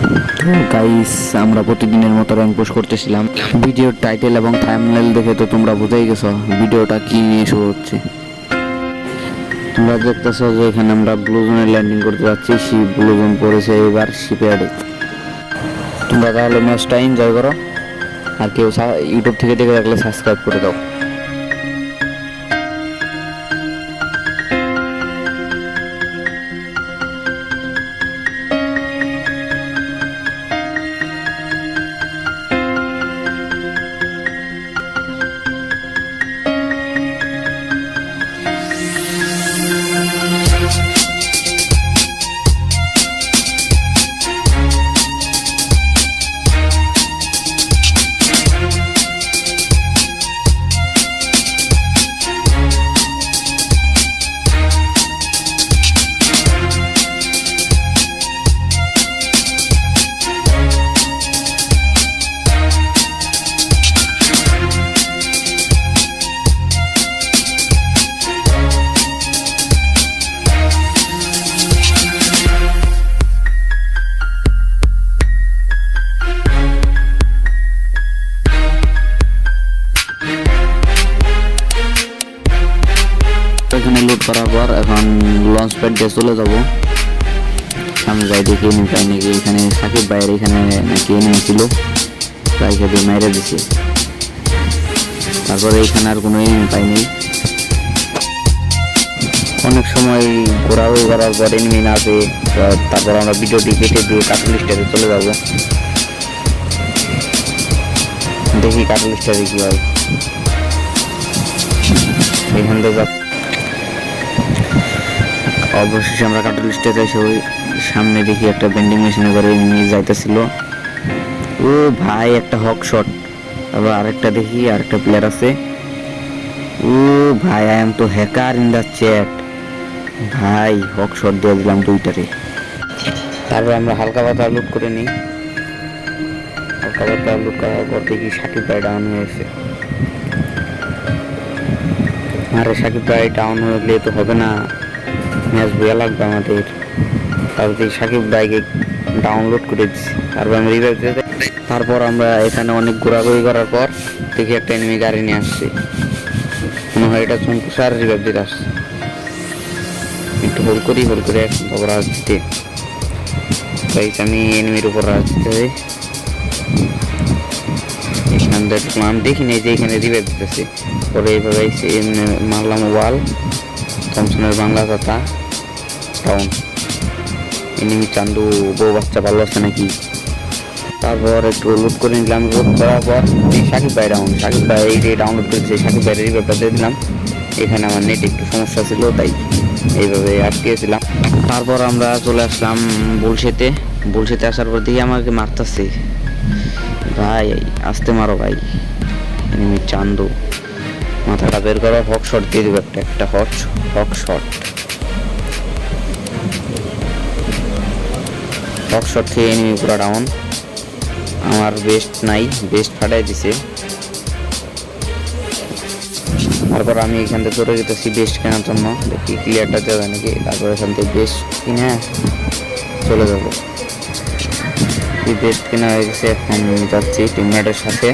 তো গাইস, আমরা প্রতিদিনের মতো র্যাঙ্ক পুশ করতেছিলাম। ভিডিওর টাইটেল এবং থাম্বনেল দেখে তো তোমরা বুঝেই গেছো ভিডিওটা কি নিয়ে শুরু হচ্ছে। তোমরা দেখতেছো যে এখানে আমরা ব্লু জোনে ল্যান্ডিং করতে যাচ্ছি। শিপ ব্লু জোন পড়েছে এবার শিপইয়ার্ডে। তোমরা তাহলে ম্যাচটা এনজয় করো, আর কেউ ইউটিউব থেকে দেখে রাখলে সাবস্ক্রাইব করে দাও। এখানে লোড করার পর এখন লঞ্চ প্যাড দিয়ে চলে যাবো। সামনে যাই দেখি এনিমি পাই নাকি। এখানে সাকিব ভাইয়ের এখানে নাকি এনিমি ছিল, তাই খেতে মেরে দিছে। তারপরে এখানে আর কোনো এনিমি পাইনি। অনেক সময় ঘোরাঘুরি করার পর এনিমি না আসে, তারপর আমরা ভিডিওটি কেটে দিয়ে কাটল স্টারে চলে যাবো। দেখি কাটল স্টারে কি হয়। এখান থেকে অবশেষে আমরা কাটল স্টেজে এসে ওই সামনে দেখি একটা বেন্ডিং মেশিনে করে নিয়ে যাইতেছিল। ও ভাই, একটা হক শট। আবার আরেকটা দেখি আরেকটা প্লেয়ার আছে। ও ভাই, আই এম তো হ্যাকার ইন দ্য চ্যাট। ভাই হক শট দিয়ে দিলাম দুইটারে। তারপর আমরা হালকা পাতা লুট করে নিই। হালকা পাতা লুট করার পর দেখি সাকিব ভাই ডাউন হয়েছে। আরে সাকিব ভাই ডাউন হয়ে গেলে তো হবে না, ম্যাচ বইয়া লাগবে আমাদের। তারপর সাকিব ভাইকে ডাউনলোড করে দিচ্ছি। তারপর আমি রিভাইভ দিতে, তারপর আমরা এখানে অনেক ঘোরাঘুরি করার পর দেখি একটা এনিমি গাড়ি নিয়ে আসছে। মনে হয় এটা চুমকুসার রিভাইভ দিতে আসছে। একটু হোল করে তারপর রাজ দিতে আমি এনিমির উপর রাজ দিতে যাই। এখান দেখলাম দেখিনি যে এখানে রিভাইভ দিতেছে। পরে এইভাবে মারলাম ওয়াল, থমসনের বাংলা কথা ডাউন। এনিমি চান্দু বউ বাচ্চা ভালো আছে নাকি। তারপর একটু লুট করে নিলাম। লুট করার পর সাকিব ভাই ডাউন। সাকিব ভাই ডাউনলোড করেছে, সাকিব ভাইয়ের রিভাইভটা দিয়ে দিলাম। এখানে আমার নেট একটু সমস্যা ছিল, তাই এইভাবে আটকেছিলাম। তারপর আমরা চলে আসলাম বুলশেতে। বুলশেতে আসার পর দেখি আমাকে মারতেছে। ভাই আসতে মারো ভাই, এনিমি চান্দু। মাথাটা বের করো, হক শট দিয়ে দেবো একটা হক শট। হক শট খেয়ে এনিমি পুরো ডাউন। আমার বেস্ট নাই, বেস্ট ফাটাই দিছে। তারপর আমি এখান থেকে চলে যেতেছি বেস্ট কেনার জন্য, দেখি ক্লিয়ারটা দেওয়া নাকি। তারপর এখান থেকে বেস্ট কিনে চলে যাবো। বেস্ট কেনা হয়ে গেছে, এখন যাচ্ছি টিমমেটের সাথে।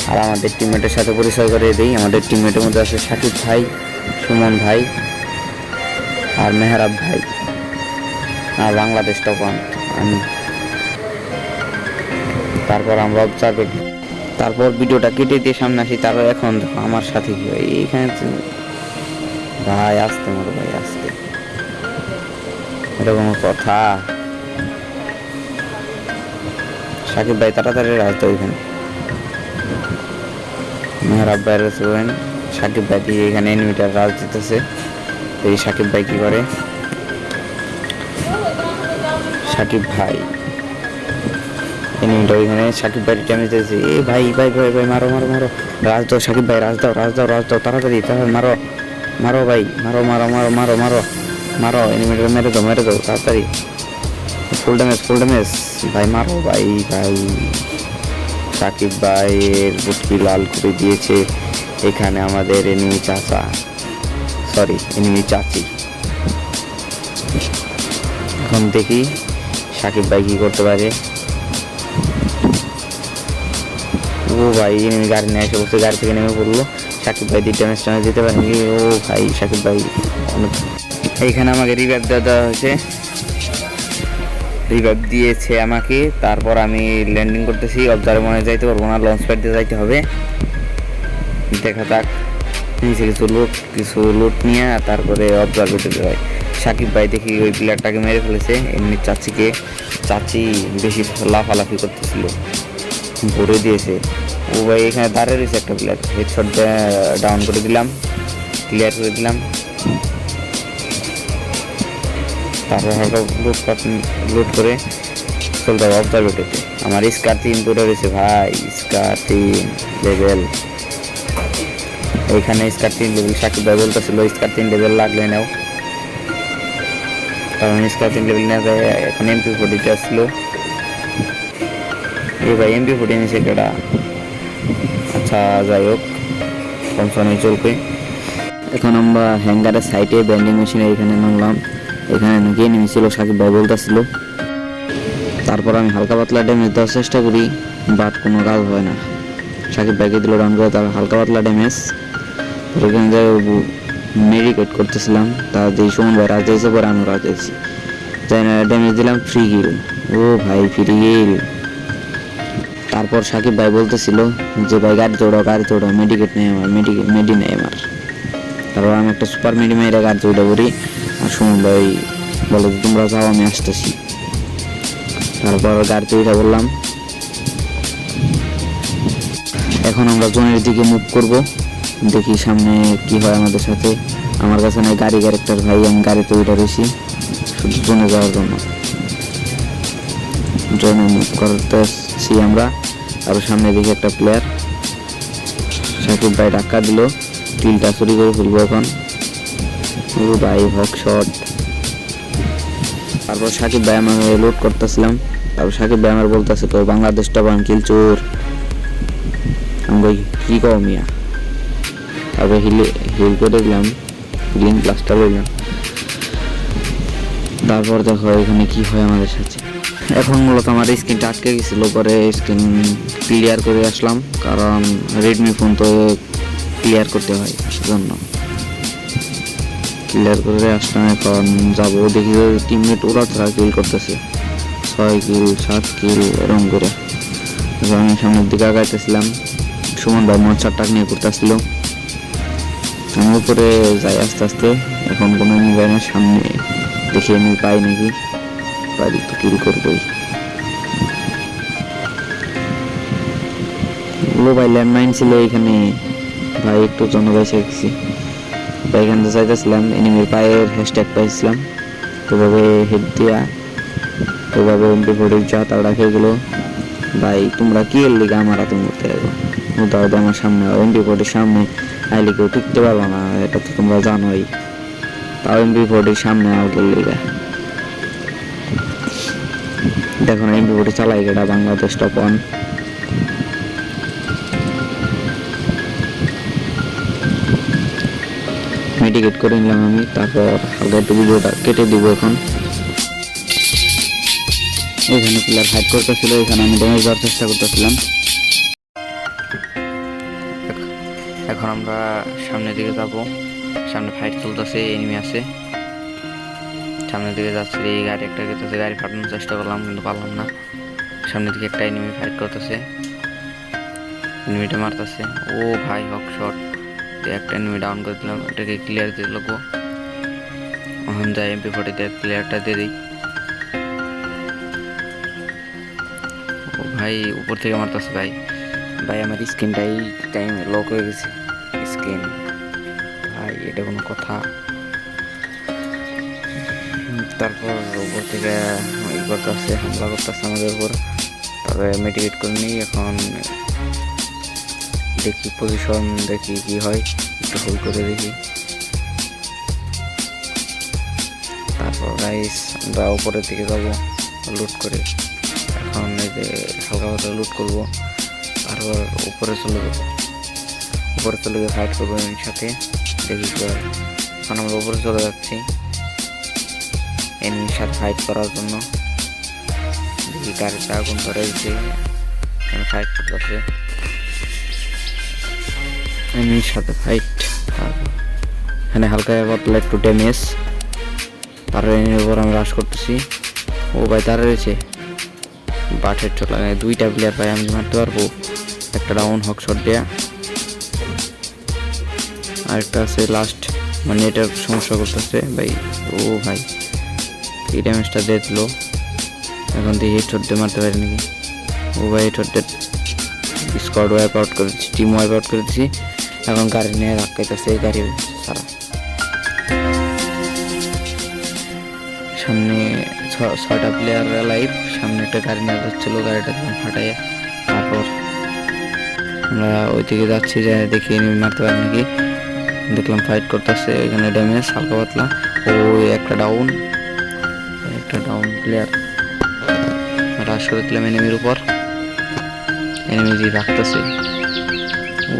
আর আমাদের টিমমেটের সাথে পরিচয় করে দিই। আমাদের টিমমেটের মধ্যে আছে সাকিব ভাই, সুমন ভাই, আর মেহরাব ভাই, আর বাংলাদেশ টপ আমি। তারপর আমরা অবজার্ভ, তারপর ভিডিওটা কেটে দিয়ে সামনে আসি। তারপর এখন দেখো আমার সাথে কি হয়। এইখানে ভাই আসতে মারো ভাই, আসতে, এটা কোনো কথা। সাকিব ভাই তাড়াতাড়ি আসতে ওইখানে। মেহরাব ভাইয়ের সাকিব ভাই দিয়ে এখানে এনিমিটার রাজ দিতেছে। এই সাকিব ভাই কি করে, সাকিব ভাই এনিমিটা ওইখানে সাকিব ভাই ড্যামেজ দিয়েছে। এ ভাই ভাই ভাই ভাই মারো মারো মারো, রাজ দাও সাকিব ভাই, রাজ দাও তাড়াতাড়ি মারো মারো ভাই, মারো মারো মারো মারো মারো মারো এনিমিটা মেরে দাও তাড়াতাড়ি। ফুল ড্যামেজ ভাই, মারো ভাই ভাই। সাকিব ভাইয়ের বুটকি লাল করে দিয়েছে এখানে আমাদের এনিমি চাচি। এখন দেখি সাকিব ভাই কি করতে পারে। ও ভাই এনিমি গাড়ি নিয়ে এসে বসে, গাড়ি থেকে নেমে পড়লো। সাকিব ভাই দিয়ে ড্যামেজ টানা দিতে পারেন কি? ও ভাই সাকিব ভাই অনেক। এইখানে আমাকে রিভাইভ দেওয়া হয়েছে, রিভাইভ দিয়েছে আমাকে। তারপর আমি ল্যান্ডিং করতেছি, অবজারে মনে যাইতে পারবো না, লঞ্চ প্যাড দিয়ে যাইতে হবে। দেখা যাক, নিচে কিছু লুট নিয়ে তারপরে অবজার্ভ করতে হয়। সাকিব ভাই দেখি ওই প্লেয়ারটাকে মেরে ফেলেছে। এমনি চাচি বেশি লাফালাফি করতেছিল, ভরে দিয়েছে। ও ভাই এখানে দাঁড়িয়ে রয়েছে একটা প্লেয়ার, হেডশট ডাউন করে দিলাম, ক্লিয়ার করে দিলাম। তারপর হালকা লুট করে চলতে হবে অবজারভেটরিতে। আমার স্কার 3 করে রয়েছে ভাই, স্কার 3 লেভেল। এইখানে স্কার 3 লেভেল সাকিব ভাই বলতেছিল স্কার 3 লেভেল লাগলে নাও, কারণ স্কার 3 লেভেল নেওয়া যায়। এখন MP40 আসলো, এই ভাই MP40 নিচে কেডা? আচ্ছা যাই হোক, কনসনে চলবে। এখন আমরা হ্যাঙ্গারের সাইডে ব্যান্ডিং মেশিনে এখানে নামলাম। এখানে নাকি এনিমি ছিল, সাকিব ভাই বলতেছিল। তারপর আমি হালকা পাতলা ড্যামেজ দেওয়ার চেষ্টা করি, বাট কোনো কাজ হয় না। সাকিব ভাইকে দিল ডাউন করে, তার হালকা পাতলা ড্যামেজ। এখানে যাই মেডিকেট করতেছিলাম, তার দিয়ে সুমন ভাই রাজ দিয়েছে, পরে আমি রাজ দিয়েছি, যাই না ড্যামেজ দিলাম, ফ্রি কিল। ও ভাই ফ্রি কিল। তারপর সাকিব ভাই বলতেছিল যে ভাই গাড়ি চড়াও, মেডিকেট নেই আমার, মেডি নেই আমার। তারপর আমি একটা সুপার মেডি মেরে গাড়ি চড়া করি, আর সুমন ভাই বলে যে তোমরা যাও আমি আসতেছি। তারপর গাড়িতে উঠে বললাম। এখন আমরা জোনের দিকে মুভ করব, দেখি সামনে কি হয় আমাদের সাথে। আমার কাছে নাই গাড়ি ক্যারেক্টার ভাই, আমি গাড়িতে উঠে রয়েছি শুধু জোনে যাওয়ার জন্য। জোনে মুভ করতেছি আমরা। আর সামনে দিকে একটা প্লেয়ার, সাকিব ভাই ধাক্কা দিল, কিলটা চুরি করে ফেলবো এখন। ও ভাই হক শট। তারপর সাকিব ভাই আমি লোড করতেছিলাম, তারপর সাকিব ভাই আমার বলতেছে তো বাংলাদেশটা বান কিল চোর। আমি কি কও মিয়া? তারপর হিল করে দিলাম, গ্রিন প্লাস্টার লইলাম। তারপর দেখো এখানে কি হয় আমাদের সাথে। এখন মূলত আমার স্ক্রিনটা আটকে গেছিলো, পরে স্ক্রিন ক্লিয়ার করে আসলাম, কারণ রেডমি ফোন তো ক্লিয়ার করতে হয়, জন্য ক্লিয়ার করে আসলাম। এখন যাবো, দেখি টিমমেট ওরা ছাড়া কিল করতেছে, 6 কিল 7 কিল এরকম করে। আমি সামনের দিকে আগাইতেছিলাম, সুমন ভাই মনসারটা নিয়ে করতেছিল। আমি উপরে যাই আস্তে আস্তে, এখন কোনো নিবে না, সামনে দেখি আমি পাই নাকি, পাই তো কিল করবোই। ভাই ল্যান্ডমাইন ছিল এখানে ভাই, একটু জনবাসে গেছি ভাই। এখান থেকে চাইতেছিলাম, এনিমির পায়ের হ্যাশট্যাগ পাইছিলাম, ওভাবে হেড দিয়া ওভাবে MP40 যা তাড়া খেয়ে গেলো। ভাই তোমরা কি এর লিগে আমার হাতে মরতে যাবো, উদাহরণ আমার সামনে MP40 সামনে আইলে কেউ টিকতে পারবো না, এটা তো তোমরা জানোই। তাও MP40 সামনে আউটের লিগে দেখো না, MP40 চালাই গেটা বাংলাদেশ টপ 1। মেডিকেট করে নিলাম আমি, তারপর হালকা একটু ভিডিওটা কেটে দিব। এখন এখানে প্লেয়ার ফাইট করতেছিল, এখানে আমি ড্যামেজ দেওয়ার চেষ্টা করতেছিলাম। এখন আমরা সামনের দিকে যাব, সামনে ফাইট চলতেছে, এনিমি আছে, সামনের দিকে যাচ্ছে। এই গাড়ি একটা গেছে, গাড়ি ফাটানোর চেষ্টা করলাম কিন্তু পারলাম না। সামনের দিকে একটা এনিমি ফাইট করতেছে, এনিমিটা মারতেছে। ও ভাই হক শট, একটা এনিমি ডাউন করে দিলাম, এটাকে ক্লিয়ার দিয়ে লাগবো। এখন যাই MP40 দিয়ে ক্লিয়ারটা দিয়ে দিই। ও ভাই উপর থেকে মারতেছে ভাই, ভাই আমার স্ক্রিনটাই টাইমে লক হয়ে গেছে স্ক্রিন, ভাই এটা কোনো কথা? তারপর উপর থেকে ই করতেছে, হামলা করতেছে আমাদের উপর। তারপরে মেডিকেট করে নিই, এখন দেখি পজিশন, দেখি কি হয়, একটু হোল্ড করে দেখি। তারপর গাইস আমরা উপরের দিকে যাবো লুট করে। এখন এই যে হালকা পাতলা লুট করবো, তারপর উপরে চলে যাবো, উপরে চলে গিয়ে ফাইট করবো এর সাথে, দেখি কি হয়। এখন আমরা উপরে চলে যাচ্ছি এনিমির সাথে ফাইট করার জন্য। এই গাড়িটা আগুন ধরে দিচ্ছে, ফাইট করতেছে এনিমির সাথে ফাইট। এখানে হালকা পাতলা একটু ড্যামেজ, তার এনিমির উপর আমি রাশ করতেছি। ও ভাই তারা রয়েছে, বাট হেডশট লাগায় 2টা প্লেয়ার ভাই আমি মারতে পারবো। একটা ডাউন হক শট দেয়া, আরেকটা আছে লাস্ট, মানে এটার সমস্যা করতেছে ভাই। ও ভাই এই ড্যামেজটা দেখলো, এখন দিয়ে হেডশট দিয়ে মারতে পারি নাকি। ও ভাই হেডশট স্কোয়াড ওয়াইপ আউট করে দিচ্ছি, টিম ওয়াইপ আউট করে দিচ্ছি। এখন গাড়ি নিয়ে রাখাইতেছে, গাড়ি সারা সামনে 6টা প্লেয়ার লাইভ, সামনে একটা গাড়ি নিয়ে যাচ্ছিল, গাড়িটা ফাটাইয়া তারপর আমরা ওইদিকে যাচ্ছি, যে দেখি এনিমি মারতে পারি নাকি। দেখলাম ফাইট করতেছে, এখানে ড্যামেজ হালকা পাতলা। ও একটা ডাউন প্লেয়ার, রাশ করে দিলাম এনিমির উপর, এনিমি যে রাখতেছে। ও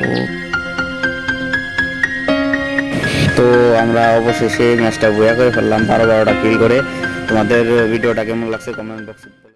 তো আমরা অবশেষে ম্যাচটা বয়া করে ফেললাম, 12টা কিল করে। তোমাদের ভিডিওটা কেমন লাগছে কমেন্ট বক্সে